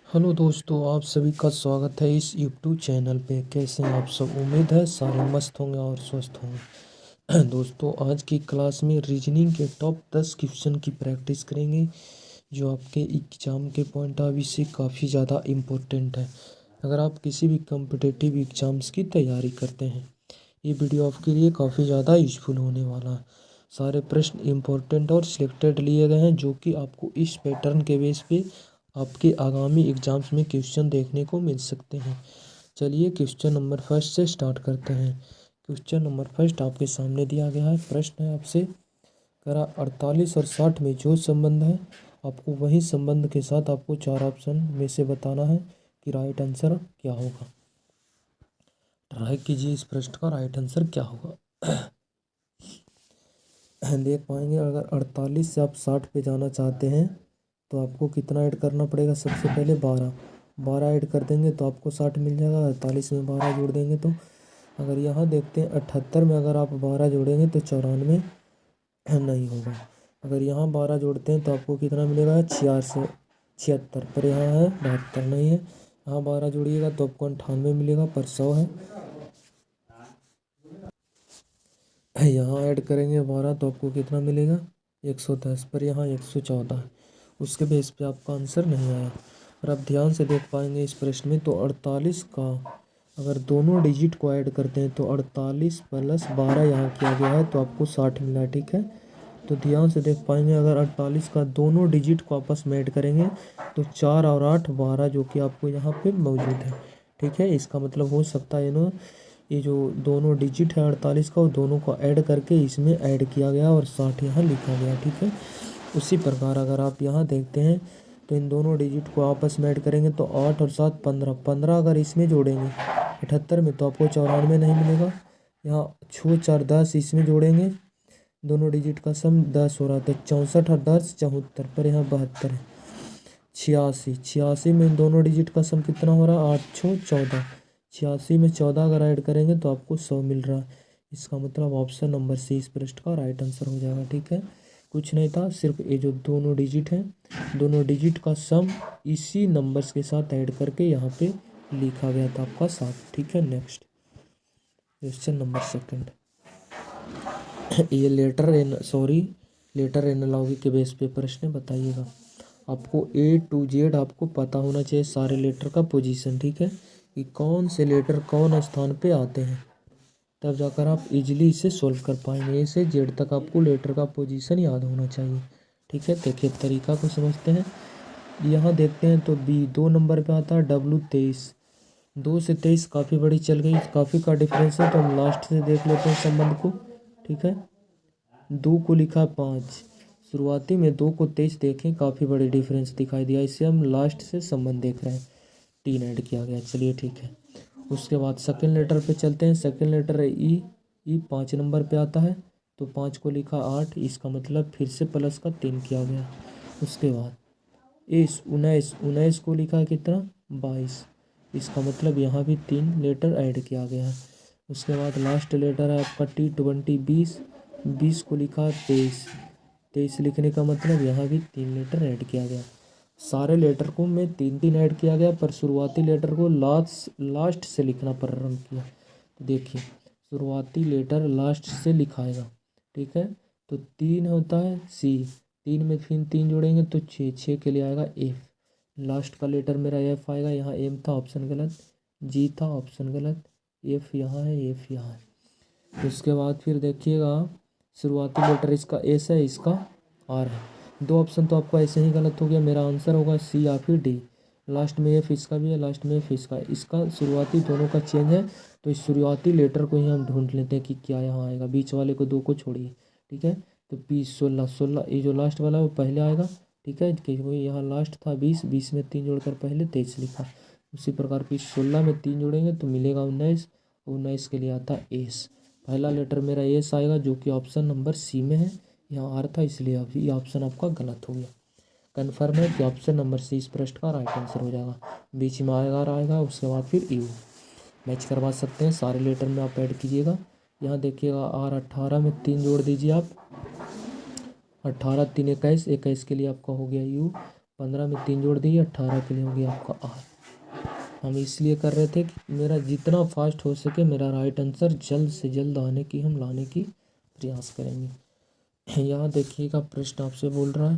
Hello दोस्तों, आप सभी का स्वागत है इस यूट्यूब चैनल पे। कैसे हैं आप सब? उम्मीद है सारे मस्त होंगे और स्वस्थ होंगे। दोस्तों, आज की क्लास में रीजनिंग के टॉप 10 क्वेश्चन की प्रैक्टिस करेंगे जो आपके एग्ज़ाम के पॉइंट ऑफ व्यू से काफ़ी ज़्यादा इम्पोर्टेंट है अगर आप किसी भी कॉम्पिटिटिव एग्ज़ाम्स की तैयारी करते हैं। ये वीडियो आपके लिए काफ़ी ज़्यादा यूजफुल होने वाला है। सारे प्रश्न इम्पोर्टेंट और सिलेक्टेड लिए गए हैं जो कि आपको इस पैटर्न के बेस पे आपके आगामी एग्जाम्स में क्वेश्चन देखने को मिल सकते हैं। चलिए क्वेश्चन नंबर फर्स्ट से स्टार्ट करते हैं। क्वेश्चन नंबर फर्स्ट आपके सामने दिया गया है। प्रश्न है आपसे, करा 48 और 60 में जो संबंध है आपको वही संबंध के साथ आपको 4 ऑप्शन में से बताना है कि राइट आंसर क्या होगा। ट्राई कीजिए इस प्रश्न का राइट आंसर क्या होगा। देख पाएंगे, अगर 48 से आप 60 पे जाना चाहते हैं तो आपको कितना ऐड करना पड़ेगा। सबसे पहले 12 ऐड कर देंगे तो आपको 60 मिल जाएगा। 48 में 12 जोड़ देंगे तो अगर यहाँ देखते हैं 78 में अगर आप 12 जोड़ेंगे तो 94 नहीं होगा। अगर यहाँ 12 जोड़ते हैं तो आपको कितना मिलेगा, 76। पर यहाँ है 72 नहीं है। यहाँ 12 जोड़िएगा तो आपको 98 मिलेगा पर 100 है। यहाँ ऐड करेंगे 12 तो आपको कितना मिलेगा, 110। पर यहाँ 114 है। उसके बेस पे आपका आंसर नहीं आया। और आप ध्यान से देख पाएंगे इस प्रश्न में तो 48 का अगर दोनों डिजिट को ऐड करते हैं तो 48 प्लस 12 यहाँ किया गया है तो आपको 60 मिला है। ठीक है, तो ध्यान से देख पाएंगे अगर 48 का दोनों डिजिट को आपस में ऐड करेंगे तो 4 और 8 12 जो कि आपको यहाँ पे मौजूद है। ठीक है, इसका मतलब हो सकता है ना, ये जो दोनों डिजिट है 48 का वो दोनों को ऐड करके इसमें ऐड किया गया और 60 यहाँ लिखा गया। ठीक है, उसी प्रकार अगर आप यहाँ देखते हैं तो इन दोनों डिजिट को आपस में ऐड करेंगे तो 8 और 7 15 अगर इसमें जोड़ेंगे 78 में तो आपको 94 नहीं मिलेगा। यहाँ 6 4 10 इसमें जोड़ेंगे, दोनों डिजिट का सम 10 हो रहा है तो 64 और 10 74। पर यहाँ 72 है। 86 में इन दोनों डिजिट का सम कितना हो रहा है, 8 6 14। 86 में 14 अगर ऐड करेंगे तो आपको 100 मिल रहा है। इसका मतलब ऑप्शन नंबर सी इस प्रश्न का राइट आंसर हो जाएगा। ठीक है, कुछ नहीं था, सिर्फ ये जो दोनों डिजिट हैं दोनों डिजिट का सम इसी नंबर्स के साथ ऐड करके यहाँ पे लिखा गया था आपका 7। ठीक है, नेक्स्ट क्वेश्चन नंबर सेकंड। ये लेटर एनालॉजी के बेस पे प्रश्न बताइएगा। आपको A to Z आपको पता होना चाहिए सारे लेटर का पोजीशन। ठीक है, कि कौन से लेटर कौन स्थान पे आते हैं, तब जाकर आप इजीली इसे सॉल्व कर पाएंगे। A से Z तक आपको लेटर का पोजीशन याद होना चाहिए। ठीक है, देखिए तरीका को समझते हैं। यहाँ देखते हैं तो B 2 नंबर पे आता है, W 23। 2 से 23 काफ़ी बड़ी चल गई, काफ़ी का डिफरेंस है तो हम लास्ट से देख लेते हैं संबंध को। ठीक है, 2 को लिखा 5, शुरुआती में 2 को 23 देखें काफ़ी बड़ी डिफरेंस दिखाई दिया, इससे हम लास्ट से संबंध देख रहे हैं। 3 ऐड किया गया, चलिए ठीक है। उसके बाद सेकंड लेटर पे चलते हैं। सेकंड लेटर है ई 5 नंबर पे आता है तो 5 को लिखा 8, इसका मतलब फिर से प्लस का 3 किया गया। उसके बाद 19 को लिखा है कितना, 22, इसका मतलब यहाँ भी 3 लेटर ऐड किया गया है। उसके बाद लास्ट लेटर है आपका T20 20 को लिखा 23 लिखने का मतलब यहाँ भी 3 लेटर ऐड किया गया। सारे लेटर को में 3 ऐड किया गया पर शुरुआती लेटर को लास्ट से लिखना प्रारंभ किया। तो देखिए शुरुआती लेटर लास्ट से लिखाएगा। ठीक है, तो 3 होता है सी, 3 में फिर 3 जोड़ेंगे तो 6 के लिए आएगा एफ। लास्ट का लेटर मेरा एफ आएगा, यहाँ एम था ऑप्शन गलत, जी था ऑप्शन गलत, एफ यहाँ है, एफ यहाँ है। उसके बाद फिर देखिएगा शुरुआती लेटर इसका एस है, इसका आर है। 2 ऑप्शन तो आपका ऐसे ही गलत हो गया, मेरा आंसर होगा सी या फिर डी। लास्ट में एफ इसका भी है, लास्ट में एफ इसका है, इसका शुरुआती दोनों का चेंज है तो इस शुरुआती लेटर को ही हम ढूंढ लेते हैं कि क्या यहाँ आएगा। बीच वाले को 2 को छोड़िए। ठीक है, तो 20 16 ये जो लास्ट वाला है वो पहले आएगा। ठीक है, क्योंकि यहाँ लास्ट था 20 में 3 जोड़कर पहले 23 लिखा। उसी प्रकार फिर 16 में 3 जोड़ेंगे तो मिलेगा 19 के लिए आता है एस। पहला लेटर मेरा एस आएगा जो कि ऑप्शन नंबर सी में है, यहाँ आर था इसलिए अभी ये ऑप्शन आपका गलत हो गया। कन्फर्म है कि ऑप्शन नंबर सी इस प्रश्न का राइट आंसर हो जाएगा। बीच में आएगा उसके बाद फिर यू मैच करवा सकते हैं, सारे लेटर में आप ऐड कीजिएगा। यहाँ देखिएगा आर 18 में 3 जोड़ दीजिए आप, 18 3 21 के लिए आपका हो गया यू। 15 में 3 जोड़ दिए 18 के लिए हो गया आपका आर। हम इसलिए कर रहे थे कि मेरा जितना फास्ट हो सके मेरा राइट आंसर जल्द से जल्द हम लाने की प्रयास करेंगे। यहाँ देखिएगा प्रश्न आपसे बोल रहा है,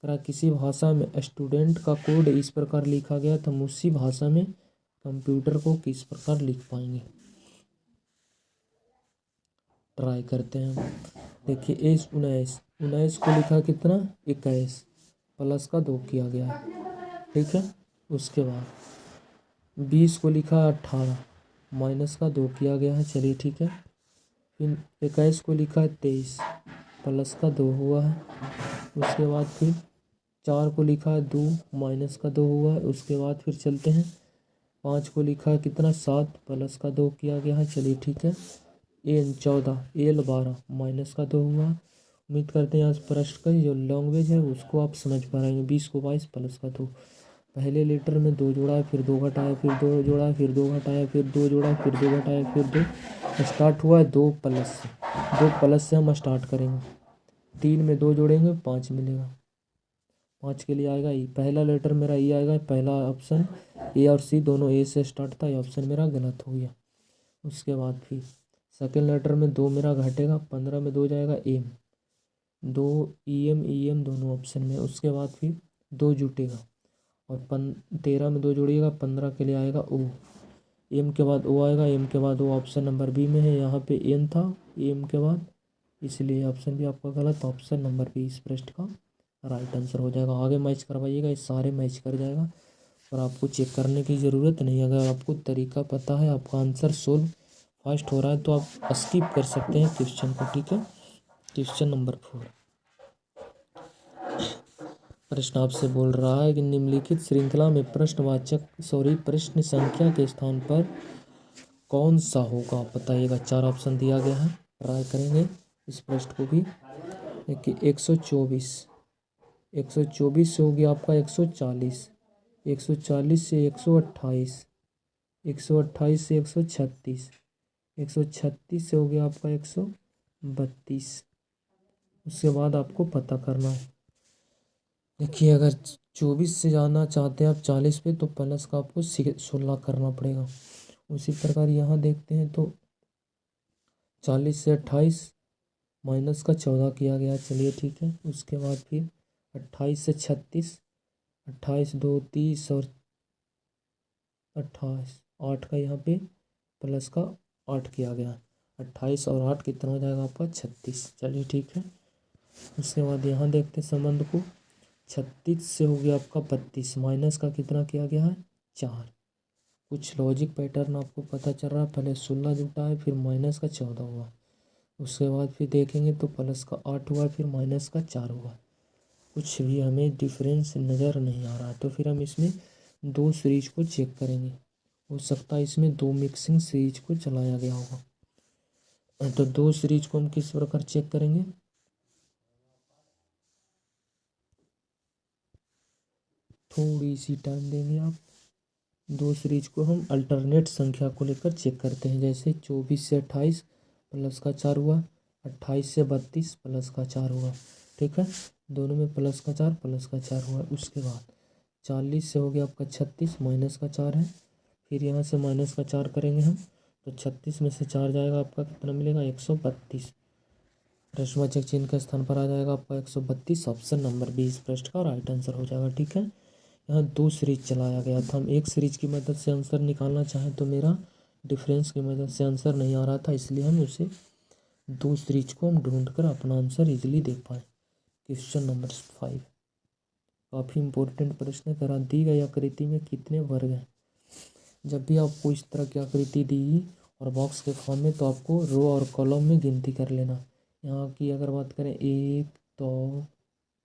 अगर किसी भाषा में स्टूडेंट का कोड इस प्रकार लिखा गया तो हम उसी भाषा में कंप्यूटर को किस प्रकार लिख पाएंगे। ट्राई करते हैं हम। देखिए 19 को लिखा कितना 21 प्लस का 2 किया गया है, ठीक है। उसके बाद 20 को लिखा 18 माइनस का 2 किया गया है, चलिए ठीक है। फिर 21 को लिखा 23 प्लस का 2 हुआ है। उसके बाद फिर 4 को लिखा 2 माइनस का 2 हुआ है। उसके बाद फिर चलते हैं 5 को लिखा कितना 7 प्लस का 2 किया गया है, चलिए ठीक है। एन 14 एल 12 माइनस का 2 हुआ। उम्मीद करते हैं आज प्रश्न का जो लैंग्वेज है उसको आप समझ पा रहे हैं। 20 को 22 प्लस का 2, पहले लेटर में 2 जोड़ा है, फिर 2 घटाया, फिर 2 जोड़ा, फिर 2 घटाया, फिर 2 जोड़ा, फिर 2 घटाया, फिर 2 स्टार्ट हुआ है 2 प्लस से। 2 प्लस से हम स्टार्ट करेंगे, 3 में 2 जोड़ेंगे 5 मिलेगा। 5 के लिए आएगा ई, पहला लेटर मेरा ई आएगा। पहला ऑप्शन ए और सी दोनों ए से स्टार्ट था, ये ऑप्शन मेरा गलत हो गया। उसके बाद फिर सेकेंड लेटर में 2 मेरा घटेगा, 15 में 2 जाएगा एम, 2 ई एम दोनों ऑप्शन में। उसके बाद फिर 2 जुटेगा और 13 में 2 जोड़िएगा, 15 के लिए आएगा ओ। एम के बाद ओ आएगा, एम के बाद ओ ऑप्शन नंबर बी में है। यहाँ पे एन था एम के बाद, इसलिए ऑप्शन भी आपका गलत। ऑप्शन नंबर बी इस प्रश्न का राइट आंसर हो जाएगा। आगे मैच करवाइएगा, ये सारे मैच कर जाएगा और आपको चेक करने की ज़रूरत नहीं। अगर आपको तरीका पता है, आपका आंसर सोल्व फास्ट हो रहा है तो आप स्किप कर सकते हैं क्वेश्चन को, ठीक है। क्वेश्चन नंबर 4 प्रश्न आपसे बोल रहा है कि निम्नलिखित श्रृंखला में प्रश्न संख्या के स्थान पर कौन सा होगा, बताइएगा। 4 ऑप्शन दिया गया है, ट्राई करेंगे इस प्रश्न को भी। देखिए 124 से हो गया आपका 140, 140 से 128, 128 से 136, 136 से हो गया आपका 132। उसके बाद आपको पता करना है। देखिए अगर 24 से जाना चाहते हैं आप 40 पे तो प्लस का आपको 16 करना पड़ेगा। उसी प्रकार यहाँ देखते हैं तो 40 से 28 माइनस का 14 किया गया, चलिए ठीक है। उसके बाद फिर 28 से 36, 28 2 30 और 28 8 का यहाँ पे प्लस का 8 किया गया। 28 और 8 कितना हो जाएगा आपका 36, चलिए ठीक है। उसके बाद यहाँ देखते हैं संबंध को, 36 से हो गया आपका 32, माइनस का कितना किया गया है 4। कुछ लॉजिक पैटर्न आपको पता चल रहा है, पहले 16 जुटा है, फिर माइनस का 14 हुआ। उसके बाद फिर देखेंगे तो प्लस का 8 हुआ, फिर माइनस का 4 हुआ। कुछ भी हमें डिफरेंस नज़र नहीं आ रहा है, तो फिर हम इसमें 2 सीरीज को चेक करेंगे। हो सकता है इसमें 2 मिक्सिंग सीरीज को चलाया गया होगा। तो 2 सीरीज को हम किस प्रकार चेक करेंगे, थोड़ी सी टाइम देंगे आप। 2 सीरीज को हम अल्टरनेट संख्या को लेकर चेक करते हैं। जैसे 24 से 28 प्लस का 4 हुआ, 28 से 32 प्लस का 4 हुआ, ठीक है। दोनों में प्लस का 4 प्लस का 4 हुआ। उसके बाद 40 से हो गया आपका 36, माइनस का 4 है, फिर यहाँ से माइनस का 4 करेंगे हम, तो 36 में से 4 जाएगा आपका कितना मिलेगा 132। प्रश्नवाचक चिन्ह के स्थान पर आ जाएगा आपका 132। ऑप्शन नंबर 20 प्रश्न का राइट आंसर हो जाएगा, ठीक है। यहाँ 2 सीरीज चलाया गया था, हम एक सीरीज की मदद से आंसर निकालना चाहें तो मेरा डिफरेंस की मदद से आंसर नहीं आ रहा था, इसलिए हम उसे 2 सीरीज को हम ढूंढ कर अपना आंसर इजीली देख पाए। क्वेश्चन नंबर 5 काफ़ी इंपॉर्टेंट प्रश्न है, करा दी गई आकृति में कितने वर्ग हैं। जब भी आपको इस तरह की आकृति दी और बॉक्स के फॉर्म में, तो आपको रो और कॉलम में गिनती कर लेना। यहाँ की अगर बात करें 1 2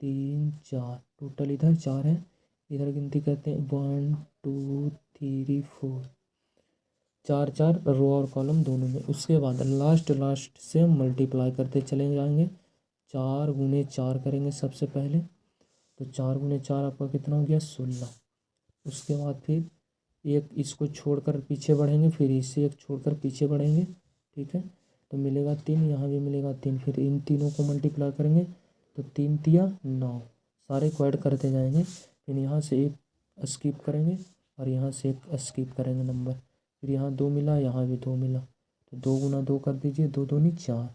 3 4, टोटल इधर 4 है, इधर गिनती करते हैं 1 2 3 4, 4 4 रो और कॉलम दोनों में। उसके बाद लास्ट से हम मल्टीप्लाई करते चले जाएंगे, 4 गुने 4 करेंगे सबसे पहले, तो 4 गुने 4 आपका कितना हो गया 16। उसके बाद फिर एक इसको छोड़कर पीछे बढ़ेंगे, फिर इससे एक छोड़कर पीछे बढ़ेंगे, ठीक है, तो मिलेगा 3, यहाँ भी मिलेगा 3। फिर इन तीनों को मल्टीप्लाई करेंगे तो 3 तिया 9, सारे को ऐड करते जाएंगे, फिर यहाँ से एक स्किप करेंगे और यहाँ से एक स्किप करेंगे नंबर। फिर यहाँ 2 मिला, यहाँ भी 2 मिला, तो 2 गुना 2 कर दीजिए, 2 दूनी 4।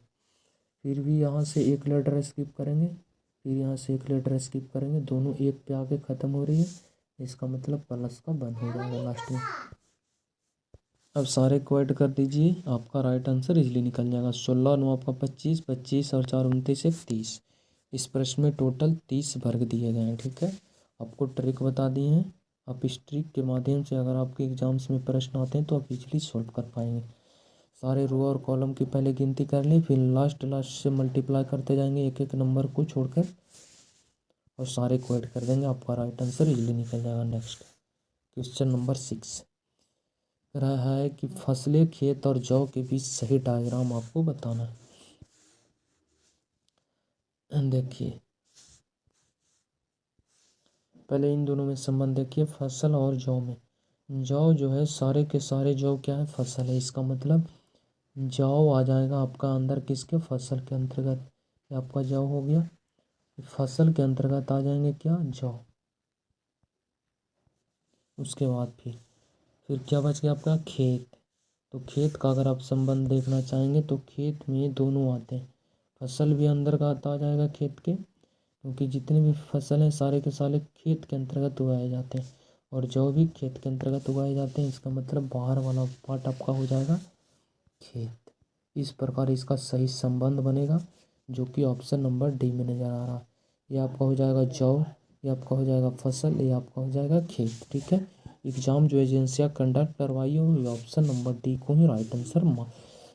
फिर भी यहाँ से एक लेटर स्किप करेंगे, फिर यहाँ से एक लेटर स्किप करेंगे, दोनों एक पे आके ख़त्म हो रही है, इसका मतलब प्लस का 1 हो जाएगा लास्ट में। अब सारे को ऐड कर दीजिए, आपका राइट आंसर इजली निकल जाएगा। 16 9 आपका 25, 25 और 4 29 1 30। इस प्रश्न में टोटल 30 वर्ग दिए गए हैं। ठीक है, आपको ट्रिक बता दिए हैं। आप इस ट्रिक के माध्यम से अगर आपके एग्जाम्स में प्रश्न आते हैं तो आप इजली सॉल्व कर पाएंगे। सारे रो और कॉलम की पहले गिनती कर लें, फिर लास्ट से मल्टीप्लाई करते जाएंगे एक एक नंबर को छोड़कर, और सारे को ऐड कर देंगे, आपका राइट आंसर इजली निकल जाएगा। नेक्स्ट क्वेश्चन नंबर 6 रहा है कि फसलें, खेत और जौ के बीच सही डायग्राम आपको बताना है। देखिए पहले इन दोनों में संबंध देखिए, फसल और जौ में। जौ जो है सारे के सारे जौ क्या है, फसल है, इसका मतलब जौ आ जाएगा आपका अंदर किसके, फसल के अंतर्गत। ये आपका जौ हो गया, फसल के अंतर्गत आ जाएंगे क्या, जौ। उसके बाद फिर क्या बच गया आपका, खेत। तो खेत का अगर आप संबंध देखना चाहेंगे तो खेत में दोनों आते हैं, फसल भी अंदर का आता आ जाएगा खेत के, क्योंकि जितने भी फसल हैं सारे के सारे खेत के अंतर्गत उगाए जाते हैं, और जौ भी खेत के अंतर्गत उगाए जाते हैं। इसका मतलब बाहर वाला पार्ट आपका हो जाएगा खेत। इस प्रकार इसका सही संबंध बनेगा, जो कि ऑप्शन नंबर डी में नज़र आ रहा है। ये आपका हो जाएगा जौ, ये आपका हो जाएगा फसल, ये आपका हो जाएगा खेत। ठीक है, एग्जाम जो एजेंसियाँ कंडक्ट करवाई हो, ये ऑप्शन नंबर डी को ही राइट आंसर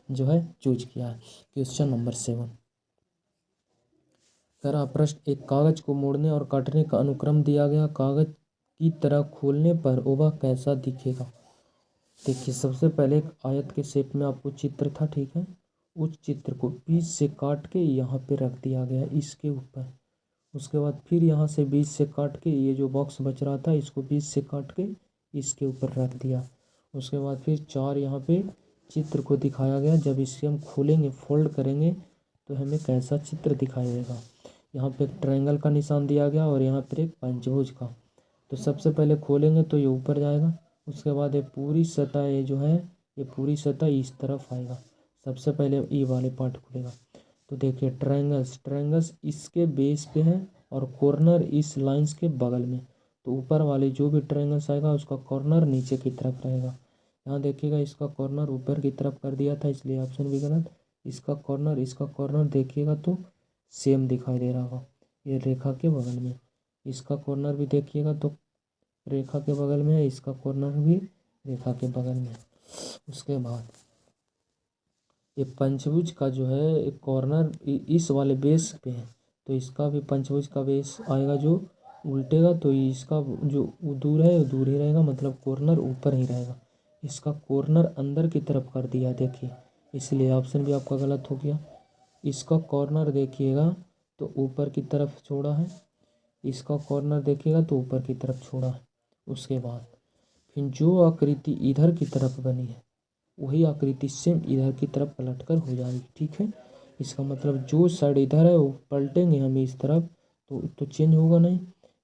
जो है चूज किया है। क्वेश्चन नंबर 7 करा प्रश्न, एक कागज को मोड़ने और काटने का अनुक्रम दिया गया, कागज की तरह खोलने पर वह कैसा दिखेगा। देखिए सबसे पहले एक आयत के शेप में आपको चित्र था, ठीक है, उस चित्र को बीच से काट के यहाँ पे रख दिया गया इसके ऊपर। उसके बाद फिर यहाँ से बीच से काट के ये जो बॉक्स बच रहा था इसको बीच से काट के इसके ऊपर रख दिया। उसके बाद फिर 4 यहाँ पे चित्र को दिखाया गया, जब इसे हम खोलेंगे फोल्ड करेंगे तो हमें कैसा चित्र दिखाई देगा। यहाँ पे एक ट्रायंगल का निशान दिया गया और यहाँ पर एक पंचभुज का। तो सबसे पहले खोलेंगे तो ये ऊपर जाएगा, उसके बाद ये पूरी सतह, ये जो है ये पूरी सतह इस तरफ आएगा। सबसे पहले ये वाले पार्ट खुलेगा, तो देखिए ट्रायंगल्स इसके बेस पे है और कॉर्नर इस लाइंस के बगल में। तो ऊपर वाले जो भी ट्रायंगल्स आएगा उसका कॉर्नर नीचे की तरफ रहेगा। यहाँ देखिएगा इसका कॉर्नर ऊपर की तरफ कर दिया था, इसलिए ऑप्शन भी गलत। इसका कॉर्नर देखिएगा तो सेम दिखाई दे रहा होगा, ये रेखा के बगल में। इसका कॉर्नर भी देखिएगा तो रेखा के बगल में है, इसका कॉर्नर भी रेखा के बगल में। उसके बाद ये पंचभुज का जो है कॉर्नर इस वाले बेस पे है, तो इसका भी पंचभुज का बेस आएगा जो उल्टेगा, तो इसका जो दूर है वो दूर ही रहेगा, मतलब कॉर्नर ऊपर ही रहेगा। इसका कॉर्नर अंदर की तरफ कर दिया देखिए, इसलिए ऑप्शन भी आपका गलत हो गया। इसका कॉर्नर देखिएगा तो ऊपर की तरफ छोड़ा है, इसका कॉर्नर देखिएगा तो ऊपर की तरफ छोड़ा है। उसके बाद फिर जो आकृति इधर की तरफ बनी है वही आकृति सेम इधर की तरफ पलटकर हो जाएगी। ठीक है, इसका मतलब जो साइड इधर है वो पलटेंगे हम इस तरफ तो चेंज होगा नहीं।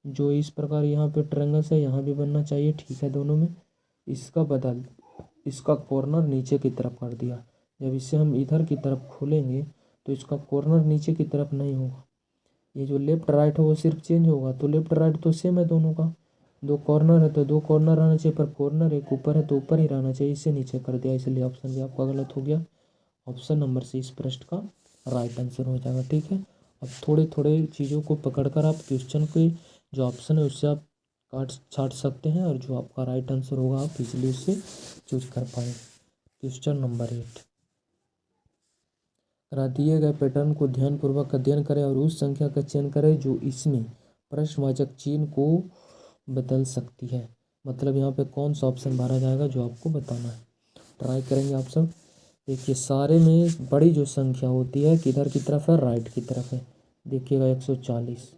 जो इस प्रकार यहाँ पे ट्रायंगल्स है यहाँ भी बनना चाहिए, ठीक है, दोनों में। इसका कॉर्नर नीचे की तरफ कर दिया। जब इसे हम इधर की तरफ खोलेंगे तो इसका कॉर्नर नीचे की तरफ नहीं होगा, ये जो लेफ्ट राइट है वो सिर्फ चेंज होगा। तो लेफ्ट राइट तो सेम है दोनों का, 2 कॉर्नर है तो 2 कॉर्नर रहना चाहिए, पर कॉर्नर एक ऊपर है तो ऊपर ही रहना चाहिए, इसे नीचे कर दिया, इसलिए ऑप्शन भी आपका गलत हो गया। ऑप्शन नंबर सी इस प्रश्न का राइट आंसर हो जाएगा। ठीक है, अब थोड़े थोड़े चीज़ों को पकड़कर आप क्वेश्चन के जो ऑप्शन है उससे आप काट छाट सकते हैं, और जो आपका राइट आंसर होगा आप इजीली उससे चूज कर पाएंगे। क्वेश्चन नंबर 8 दिए गए पैटर्न को ध्यानपूर्वक अध्ययन करें और उस संख्या का चयन करें जो इसमें प्रश्नवाचक चिन्ह को बदल सकती है। मतलब यहाँ पे कौन सा ऑप्शन भरा जाएगा जो आपको बताना है। ट्राई करेंगे आप सब। देखिए सारे में बड़ी जो संख्या होती है किधर की तरफ है, राइट की तरफ है। देखिएगा 140,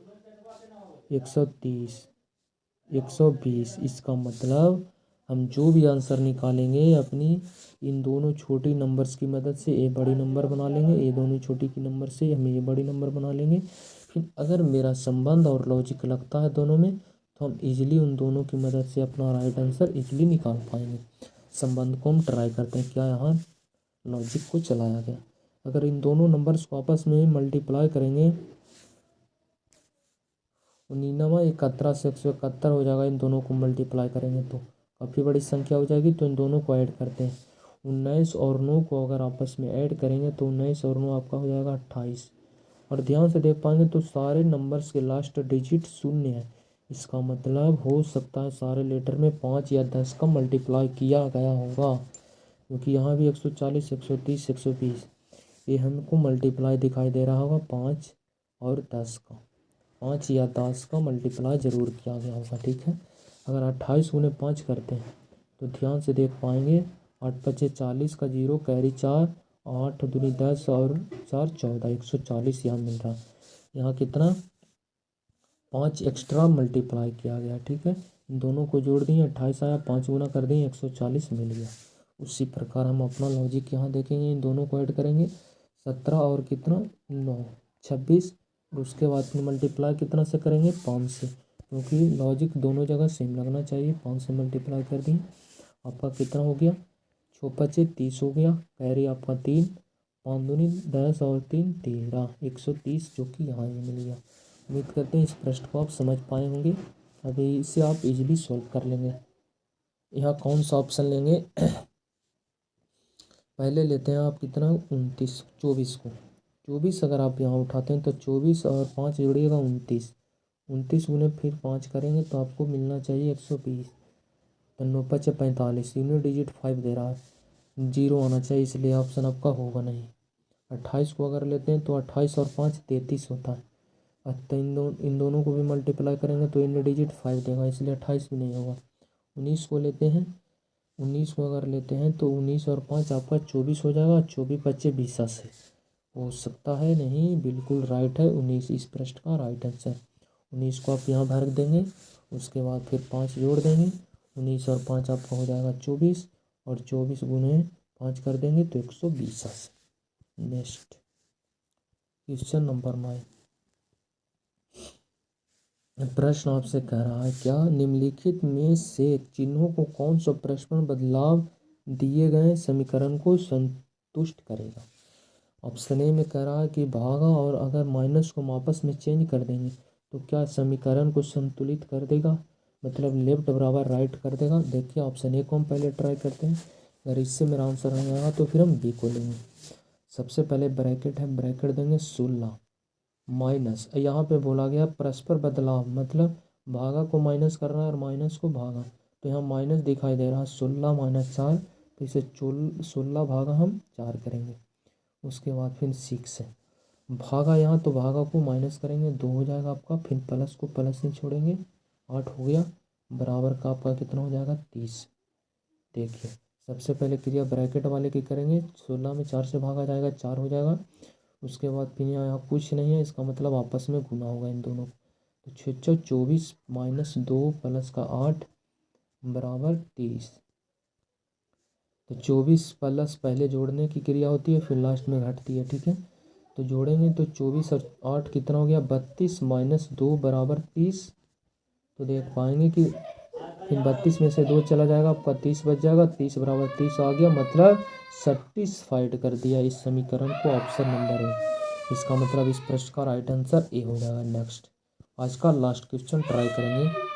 130, 120। इसका मतलब हम जो भी आंसर निकालेंगे अपनी इन दोनों छोटी नंबर्स की मदद से ए बड़ी नंबर बना लेंगे, ये दोनों छोटी की नंबर से हम ये बड़ी नंबर बना लेंगे। फिर अगर मेरा संबंध और लॉजिक लगता है दोनों में तो हम इजीली उन दोनों की मदद से अपना राइट आंसर इजीली निकाल पाएंगे। संबंध को हम ट्राई करते हैं, क्या यहाँ लॉजिक को चलाया गया। अगर इन दोनों नंबर्स को आपस में मल्टीप्लाई करेंगे, 99 71 से 171 हो जाएगा। इन दोनों को मल्टीप्लाई करेंगे तो काफ़ी बड़ी संख्या हो जाएगी। तो इन दोनों को ऐड करते हैं, 19 और 9 को अगर आपस में ऐड करेंगे तो 19 और 9 आपका हो जाएगा 28। और ध्यान से देख पाएंगे तो सारे नंबर्स के लास्ट डिजिट शून्य है। इसका मतलब हो सकता है सारे लेटर में 5 या 10 का मल्टीप्लाई किया गया होगा, क्योंकि यहाँ भी 140 130 120 ये हमको मल्टीप्लाई दिखाई दे रहा होगा 5 और 10 का। 5 या 10 का मल्टीप्लाई ज़रूर किया गया होगा, ठीक है। अगर 28 गुने 5 करते हैं तो ध्यान से देख पाएंगे 8 पचे 40 का 0 कैरी 4, 8 दूनी 10 और 4 14, 140 यहाँ मिल रहा। यहाँ कितना 5 एक्स्ट्रा मल्टीप्लाई किया गया, ठीक है। इन दोनों को जोड़ दिए 28 आया, 5 गुना कर दिए 140 मिल गया। उसी प्रकार हम अपना लॉजिक यहाँ देखेंगे, इन दोनों को ऐड करेंगे 17 और कितना 9 26, और उसके बाद फिर मल्टीप्लाई कितना से करेंगे 5 से, क्योंकि लॉजिक दोनों जगह सेम लगना चाहिए। 5 से मल्टीप्लाई कर दिए, आपका कितना हो गया 6 पचे 30 हो गया, कैरी आपका 3, 5 दूनी 10 और 3 13, 130 जो कि यहाँ ही मिल गया। उम्मीद करते हैं इस प्रश्न को आप समझ पाए होंगे। अभी इसे आप इजीली सॉल्व कर लेंगे। यहाँ कौन सा ऑप्शन लेंगे पहले लेते हैं आप कितना 29 24 को 24 अगर आप यहाँ उठाते हैं तो 24 और 5 जोड़िएगा 29, 29 गुने फिर 5 करेंगे तो आपको मिलना चाहिए 120। तो 9 पचे 45, यूनिट डिजिट 5 दे रहा है, 0 आना चाहिए, इसलिए ऑप्शन आपका होगा नहीं। 28 को अगर लेते हैं तो 28 और 5 33 होता है। तो इन दोनों को भी मल्टीप्लाई करेंगे तो यूनिट डिजिट 5 देगा, इसलिए 28 भी नहीं होगा। 19 को लेते हैं, 19 को अगर लेते हैं तो 19 और 5 आपका 24 हो जाएगा। 24 बच्चे 20 से हो सकता है नहीं, बिल्कुल राइट है 19 इस प्रश्न का राइट आंसर। 19 को आप यहाँ भर देंगे, उसके बाद फिर 5 जोड़ देंगे, 19 और 5 आपका हो जाएगा 24, और 24 गुने 5 कर देंगे तो 120 से। नेक्स्ट क्वेश्चन नंबर 9, प्रश्न आपसे कह रहा है क्या निम्नलिखित में से चिन्हों को कौन सा प्रश्न बदलाव दिए गए समीकरण को संतुष्ट करेगा। ऑप्शन ए में कह रहा है कि भागा और अगर माइनस को हम आपस में चेंज कर देंगे तो क्या समीकरण को संतुलित कर देगा, मतलब लेफ्ट बराबर राइट कर देगा। देखिए ऑप्शन ए को हम पहले ट्राई करते हैं, अगर इससे मेरा आंसर नहीं आएगा तो फिर हम बी को लेंगे। सबसे पहले ब्रैकेट है, ब्रैकेट देंगे 16 माइनस, यहाँ पे बोला गया परस्पर बदलाव, मतलब भागा को माइनस करना है और माइनस को भागा, तो यहाँ माइनस दिखाई दे रहा है 16 माइनस 4, तो इसे 16 भागा हम 4 करेंगे। उसके बाद फिर 6 है, भागा यहाँ तो भागा को माइनस करेंगे 2 हो जाएगा आपका, फिर प्लस को प्लस नहीं छोड़ेंगे 8 हो गया, बराबर का आपका कितना हो जाएगा 30। देखिए सबसे पहले क्रिया ब्रैकेट वाले की करेंगे, 16 में 4 से भागा जाएगा 4 हो जाएगा। उसके बाद फिर यहाँ कुछ नहीं है, इसका मतलब आपस में गुना होगा इन दोनों, तो 6 24 माइनस 2 प्लस का 8 बराबर 30। तो 24 प्लस पहले जोड़ने की क्रिया होती है फिर लास्ट में घटती है, ठीक है। तो जोड़ेंगे तो 24 और 8 कितना हो गया 32 माइनस 2 बराबर 30। तो देख पाएंगे कि फिर 32 में से 2 चला जाएगा, आपका 30 बच जाएगा, 30 बराबर 30 आ गया, मतलब सेटिस्फाइड कर दिया इस समीकरण को ऑप्शन नंबर ए। इसका मतलब इस प्रश्न का राइट आंसर ए हो जाएगा। नेक्स्ट आज का लास्ट क्वेश्चन ट्राई करेंगे।